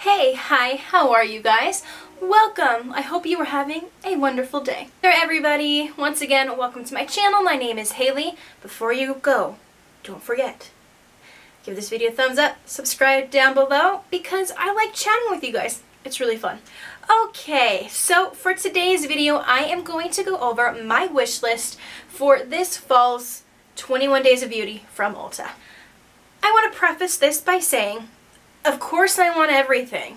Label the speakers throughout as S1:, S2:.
S1: Hey, hi, how are you guys? Welcome! I hope you are having a wonderful day. Hey everybody! Once again, welcome to my channel. My name is Haley. Before you go, don't forget, give this video a thumbs up, subscribe down below, because I like chatting with you guys. It's really fun. Okay, so for today's video, I am going to go over my wish list for this fall's 21 Days of Beauty from Ulta. I want to preface this by saying, of course I want everything.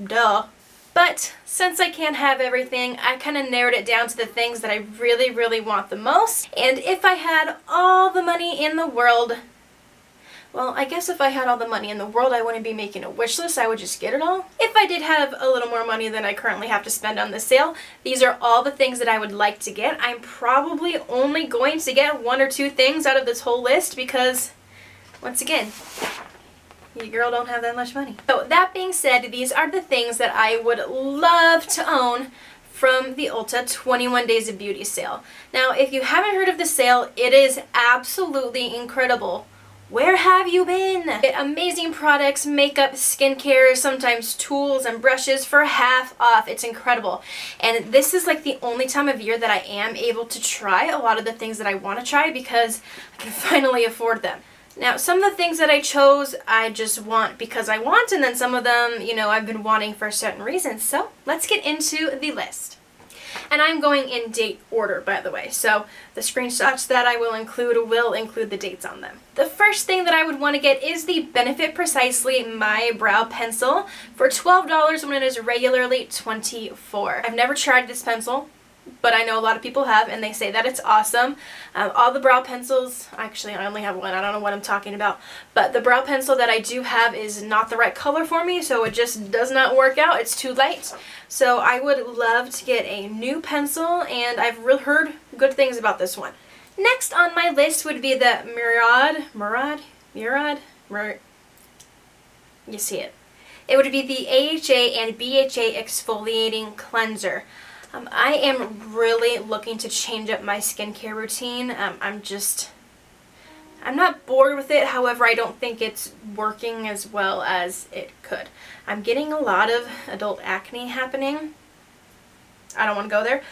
S1: Duh. But since I can't have everything, I kind of narrowed it down to the things that I really want the most. And if I had all the money in the world, well, I guess if I had all the money in the world, I wouldn't be making a wish list. I would just get it all. If I did have a little more money than I currently have to spend on the sale, these are all the things that I would like to get. I'm probably only going to get one or two things out of this whole list because, once again, your girl don't have that much money. So that being said, these are the things that I would love to own from the Ulta 21 Days of Beauty sale. Now, if you haven't heard of the sale, it is absolutely incredible. Where have you been? Amazing products, makeup, skincare, sometimes tools and brushes for half off. It's incredible. And this is like the only time of year that I am able to try a lot of the things that I want to try because I can finally afford them. Now, some of the things that I chose, I just want because I want, and then some of them, you know, I've been wanting for certain reasons. So, let's get into the list. And I'm going in date order, by the way, so the screenshots that I will include the dates on them. The first thing that I would want to get is the Benefit Precisely My Brow Pencil for $12 when it is regularly $24. I've never tried this pencil, but I know a lot of people have, and they say that it's awesome. All the brow pencils, actually I only have one, I don't know what I'm talking about, but the brow pencil that I do have is not the right color for me, so it just does not work out. It's too light. So I would love to get a new pencil, and I've heard good things about this one. Next on my list would be the Murad, you see it. It would be the AHA and BHA Exfoliating Cleanser. I am really looking to change up my skincare routine. I'm not bored with it, however I don't think it's working as well as it could. I'm getting a lot of adult acne happening. I don't want to go there.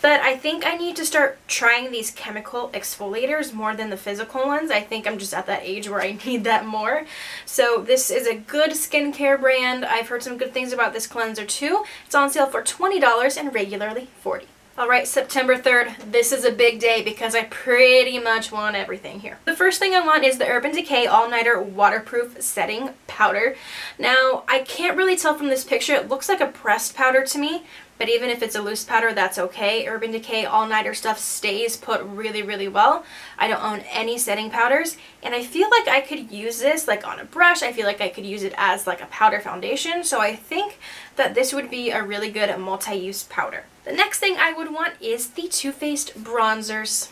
S1: But I think I need to start trying these chemical exfoliators more than the physical ones. I think I'm just at that age where I need that more. So this is a good skincare brand. I've heard some good things about this cleanser too. It's on sale for $20 and regularly $40. Alright, September 3rd, this is a big day because I pretty much want everything here. The first thing I want is the Urban Decay All-Nighter Waterproof Setting Powder. Now, I can't really tell from this picture, it looks like a pressed powder to me, but even if it's a loose powder, that's okay. Urban Decay All-Nighter stuff stays put really well. I don't own any setting powders, and I feel like I could use this like on a brush. I feel like I could use it as like a powder foundation, so I think that this would be a really good multi-use powder. The next thing I would want is the Too Faced bronzers.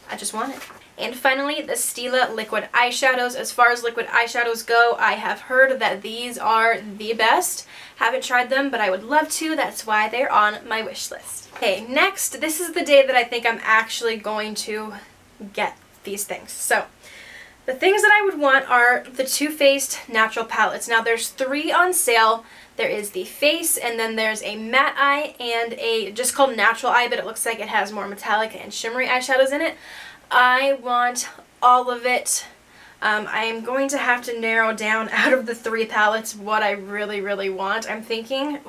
S1: I just want it. And finally, the Stila liquid eyeshadows. As far as liquid eyeshadows go, I have heard that these are the best. Haven't tried them, but I would love to. That's why they're on my wish list. Okay, next, this is the day that I think I'm actually going to get these things. So, the things that I would want are the Too Faced Natural Palettes. Now, there's 3 on sale. There is the face, and then there's a matte eye and a just called natural eye, but it looks like it has more metallic and shimmery eyeshadows in it. I want all of it. I am going to have to narrow down out of the 3 palettes what I really want. I'm thinking,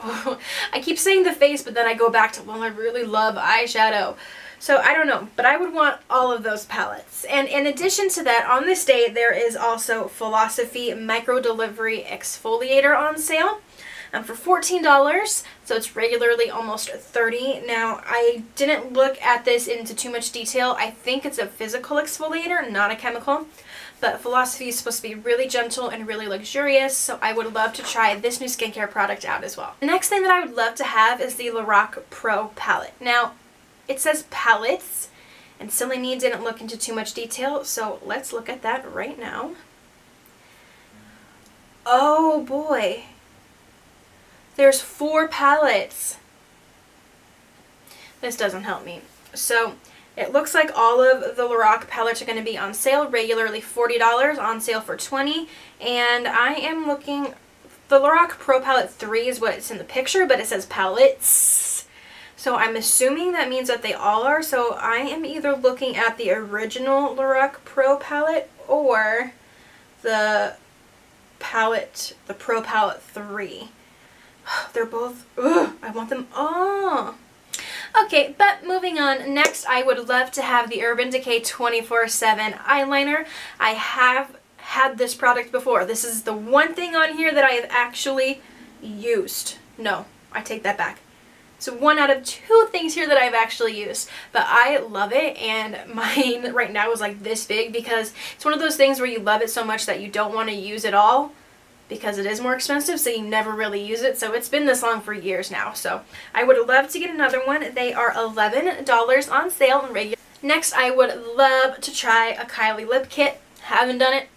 S1: I keep saying the face, but then I go back to, well, I really love eyeshadow. So I don't know, but I would want all of those palettes. And in addition to that, on this day, there is also Philosophy Micro Delivery Exfoliator on sale. For $14, so it's regularly almost $30. Now, I didn't look at this into too much detail. I think it's a physical exfoliator, not a chemical. But Philosophy is supposed to be really gentle and really luxurious, so I would love to try this new skincare product out as well. The next thing that I would love to have is the Loreal Pro palette. Now, it says palettes, and Silly Me didn't look into too much detail, so let's look at that right now. Oh boy. There's 4 palettes. This doesn't help me. So, it looks like all of the Loreal palettes are going to be on sale, regularly $40, on sale for $20, and I am looking the Loreal Pro Palette 3 is what it's in the picture, but it says palettes. So I'm assuming that means that they all are. So I am either looking at the original Loreal Pro palette or the palette, the Pro Palette 3. They're both, ugh, I want them all. Okay, but moving on. Next, I would love to have the Urban Decay 24/7 eyeliner. I have had this product before. This is the one thing on here that I have actually used. No, I take that back. So 1 out of 2 things here that I've actually used, but I love it, and mine right now is like this big because it's one of those things where you love it so much that you don't want to use it all because it is more expensive, so you never really use it. So it's been this long for years now, so I would love to get another one. They are $11 on sale and regular. Next, I would love to try a Kylie lip kit. Haven't done it,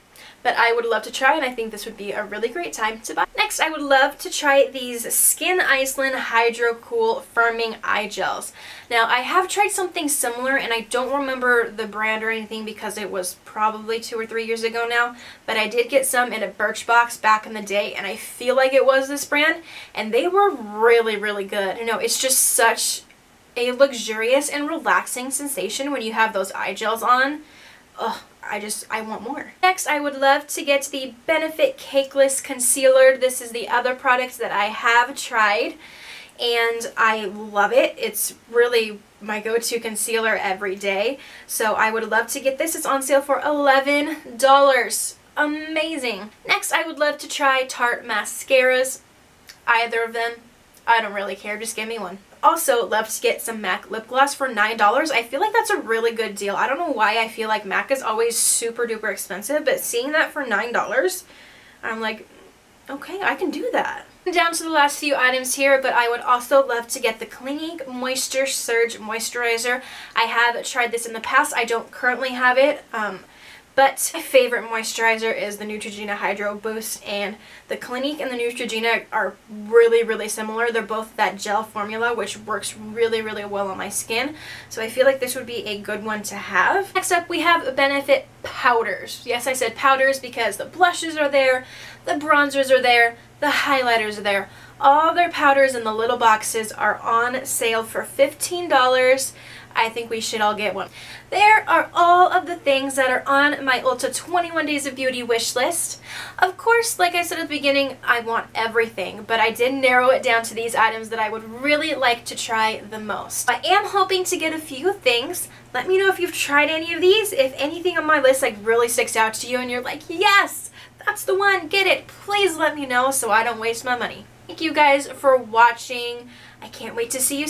S1: but I would love to try, and I think this would be a really great time to buy. Next, I would love to try these Skin Iceland Hydro Cool Firming Eye Gels. Now, I have tried something similar, and I don't remember the brand or anything because it was probably 2 or 3 years ago now, but I did get some in a Birchbox back in the day, and I feel like it was this brand, and they were really, really good. You know, it's just such a luxurious and relaxing sensation when you have those eye gels on. Ugh. I want more. Next, I would love to get the Benefit Cakeless Concealer. This is the other product that I have tried, and I love it. It's really my go-to concealer every day, so I would love to get this. It's on sale for $11. Amazing. Next, I would love to try Tarte mascaras. Either of them. I don't really care. Just give me one. Also, love to get some MAC lip gloss for $9. I feel like that's a really good deal. I don't know why I feel like MAC is always super duper expensive, but seeing that for $9, I'm like, okay, I can do that. Down to the last few items here, but I would also love to get the Clinique Moisture Surge Moisturizer. I have tried this in the past. I don't currently have it, but my favorite moisturizer is the Neutrogena Hydro Boost, and the Clinique and the Neutrogena are really, really similar. They're both that gel formula, which works really, really well on my skin, so I feel like this would be a good one to have. Next up, we have Benefit powders. Yes, I said powders because the blushes are there, the bronzers are there, the highlighters are there. All their powders in the little boxes are on sale for $15. I think we should all get one. There are all of the things that are on my Ulta 21 Days of Beauty wish list. Of course, like I said at the beginning, I want everything, but I did narrow it down to these items that I would really like to try the most. I am hoping to get a few things. Let me know if you've tried any of these. If anything on my list like really sticks out to you and you're like, yes, that's the one, get it. Please let me know so I don't waste my money. Thank you guys for watching. I can't wait to see you